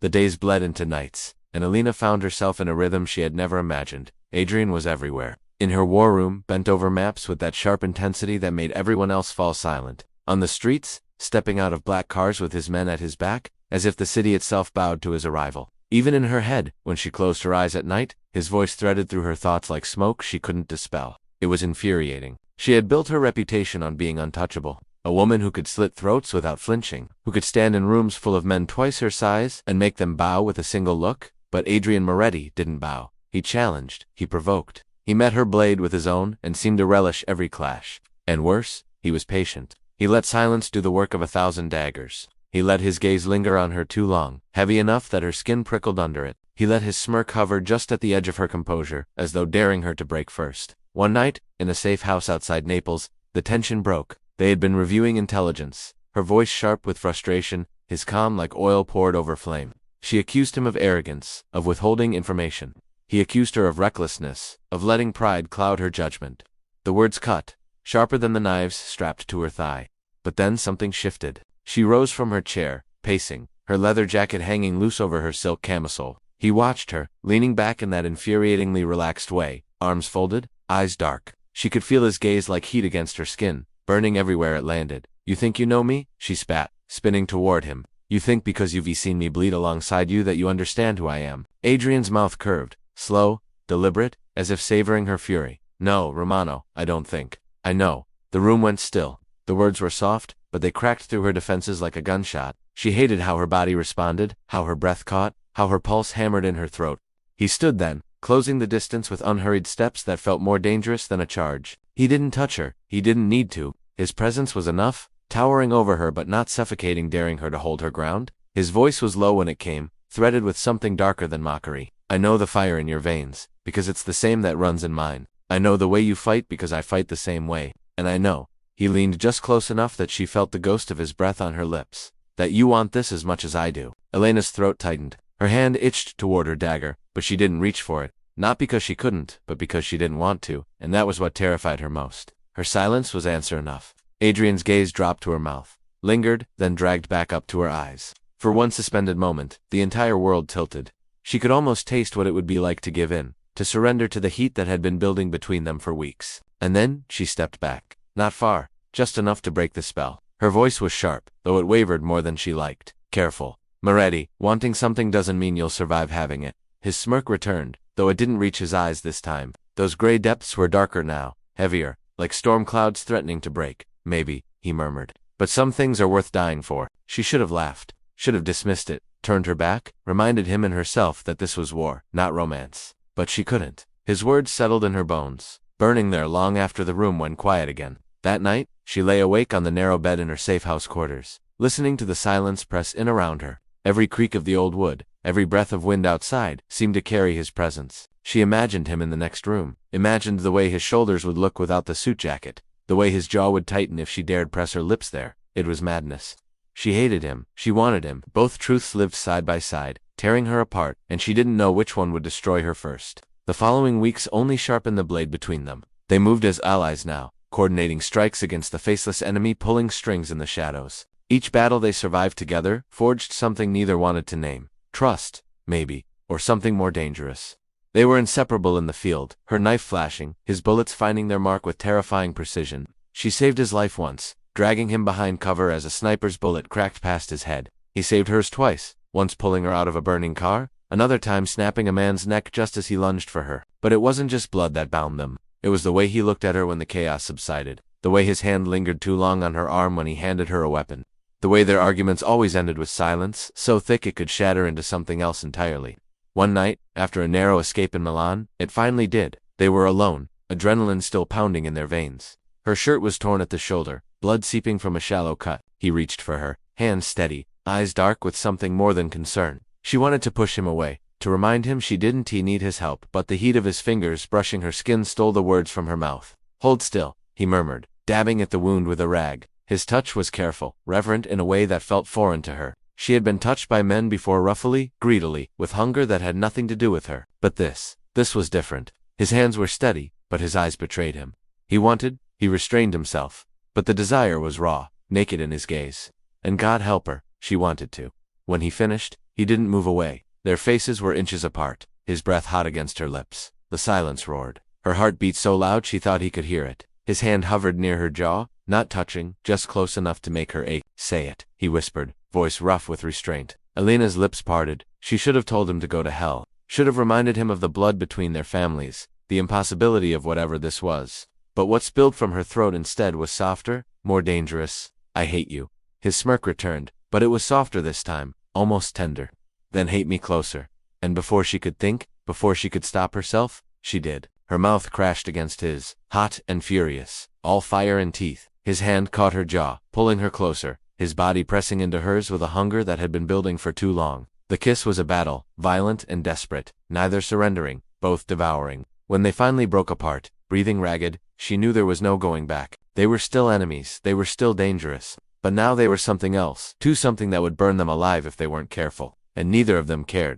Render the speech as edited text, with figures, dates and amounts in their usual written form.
The days bled into nights, and Elena found herself in a rhythm she had never imagined. Adrian was everywhere. In her war room, bent over maps with that sharp intensity that made everyone else fall silent. On the streets, stepping out of black cars with his men at his back, as if the city itself bowed to his arrival. Even in her head, when she closed her eyes at night, his voice threaded through her thoughts like smoke she couldn't dispel. It was infuriating. She had built her reputation on being untouchable. A woman who could slit throats without flinching, who could stand in rooms full of men twice her size and make them bow with a single look. But Adrian Moretti didn't bow. He challenged, he provoked. He met her blade with his own and seemed to relish every clash. And worse, he was patient. He let silence do the work of 1,000 daggers. He let his gaze linger on her too long, heavy enough that her skin prickled under it. He let his smirk hover just at the edge of her composure, as though daring her to break first. One night, in a safe house outside Naples, the tension broke. They had been reviewing intelligence, her voice sharp with frustration, his calm like oil poured over flame. She accused him of arrogance, of withholding information. He accused her of recklessness, of letting pride cloud her judgment. The words cut, sharper than the knives strapped to her thigh. But then something shifted. She rose from her chair, pacing, her leather jacket hanging loose over her silk camisole. He watched her, leaning back in that infuriatingly relaxed way, arms folded, eyes dark. She could feel his gaze like heat against her skin, burning everywhere it landed. "You think you know me?" she spat, spinning toward him. "You think because you've seen me bleed alongside you that you understand who I am?" Adrian's mouth curved, slow, deliberate, as if savoring her fury. "No, Romano, I don't think. I know." The room went still. The words were soft, but they cracked through her defenses like a gunshot. She hated how her body responded, how her breath caught, how her pulse hammered in her throat. He stood then, closing the distance with unhurried steps that felt more dangerous than a charge. He didn't touch her. He didn't need to. His presence was enough, towering over her but not suffocating, daring her to hold her ground. His voice was low when it came, threaded with something darker than mockery. "I know the fire in your veins, because it's the same that runs in mine. I know the way you fight because I fight the same way. And I know," he leaned just close enough that she felt the ghost of his breath on her lips, "that you want this as much as I do." Elena's throat tightened. Her hand itched toward her dagger, but she didn't reach for it. Not because she couldn't, but because she didn't want to, and that was what terrified her most. Her silence was answer enough. Adrian's gaze dropped to her mouth, lingered, then dragged back up to her eyes. For one suspended moment, the entire world tilted. She could almost taste what it would be like to give in, to surrender to the heat that had been building between them for weeks. And then, she stepped back. Not far, just enough to break the spell. Her voice was sharp, though it wavered more than she liked. "Careful. Moretti, wanting something doesn't mean you'll survive having it." His smirk returned, though it didn't reach his eyes this time. Those gray depths were darker now, heavier, like storm clouds threatening to break. "Maybe," he murmured. "But some things are worth dying for." She should have laughed, should have dismissed it, turned her back, reminded him and herself that this was war, not romance. But she couldn't. His words settled in her bones, burning there long after the room went quiet again. That night, she lay awake on the narrow bed in her safe house quarters, listening to the silence press in around her. Every creak of the old wood, every breath of wind outside, seemed to carry his presence. She imagined him in the next room, imagined the way his shoulders would look without the suit jacket, the way his jaw would tighten if she dared press her lips there. It was madness. She hated him, she wanted him. Both truths lived side by side, tearing her apart, and she didn't know which one would destroy her first. The following weeks only sharpened the blade between them. They moved as allies now, coordinating strikes against the faceless enemy, pulling strings in the shadows. Each battle they survived together forged something neither wanted to name. Trust, maybe, or something more dangerous. They were inseparable in the field, her knife flashing, his bullets finding their mark with terrifying precision. She saved his life once, dragging him behind cover as a sniper's bullet cracked past his head. He saved hers twice, once pulling her out of a burning car, another time snapping a man's neck just as he lunged for her. But it wasn't just blood that bound them. It was the way he looked at her when the chaos subsided, the way his hand lingered too long on her arm when he handed her a weapon, the way their arguments always ended with silence, so thick it could shatter into something else entirely. One night, after a narrow escape in Milan, it finally did. They were alone, adrenaline still pounding in their veins. Her shirt was torn at the shoulder, blood seeping from a shallow cut. He reached for her, hands steady, eyes dark with something more than concern. She wanted to push him away, to remind him she didn't need his help, but the heat of his fingers brushing her skin stole the words from her mouth. "Hold still," he murmured, dabbing at the wound with a rag. His touch was careful, reverent in a way that felt foreign to her. She had been touched by men before roughly, greedily, with hunger that had nothing to do with her. But this was different. His hands were steady, but his eyes betrayed him. He restrained himself. But the desire was raw, naked in his gaze. And God help her, she wanted to. When he finished, He didn't move away. Their faces were inches apart, his breath hot against her lips. The silence roared. Her heart beat so loud she thought he could hear it. His hand hovered near her jaw, not touching, just close enough to make her ache. "Say it," he whispered, voice rough with restraint. Elena's lips parted. She should have told him to go to hell. Should have reminded him of the blood between their families, the impossibility of whatever this was. But what spilled from her throat instead was softer, more dangerous. "I hate you." His smirk returned, but it was softer this time, almost tender. "Then hate me closer." And before she could think, before she could stop herself, she did. Her mouth crashed against his, hot and furious, all fire and teeth. His hand caught her jaw, pulling her closer, his body pressing into hers with a hunger that had been building for too long. The kiss was a battle, violent and desperate, neither surrendering, both devouring. When they finally broke apart, breathing ragged, she knew there was no going back. They were still enemies, they were still dangerous. But now they were something else, something that would burn them alive if they weren't careful. And neither of them cared.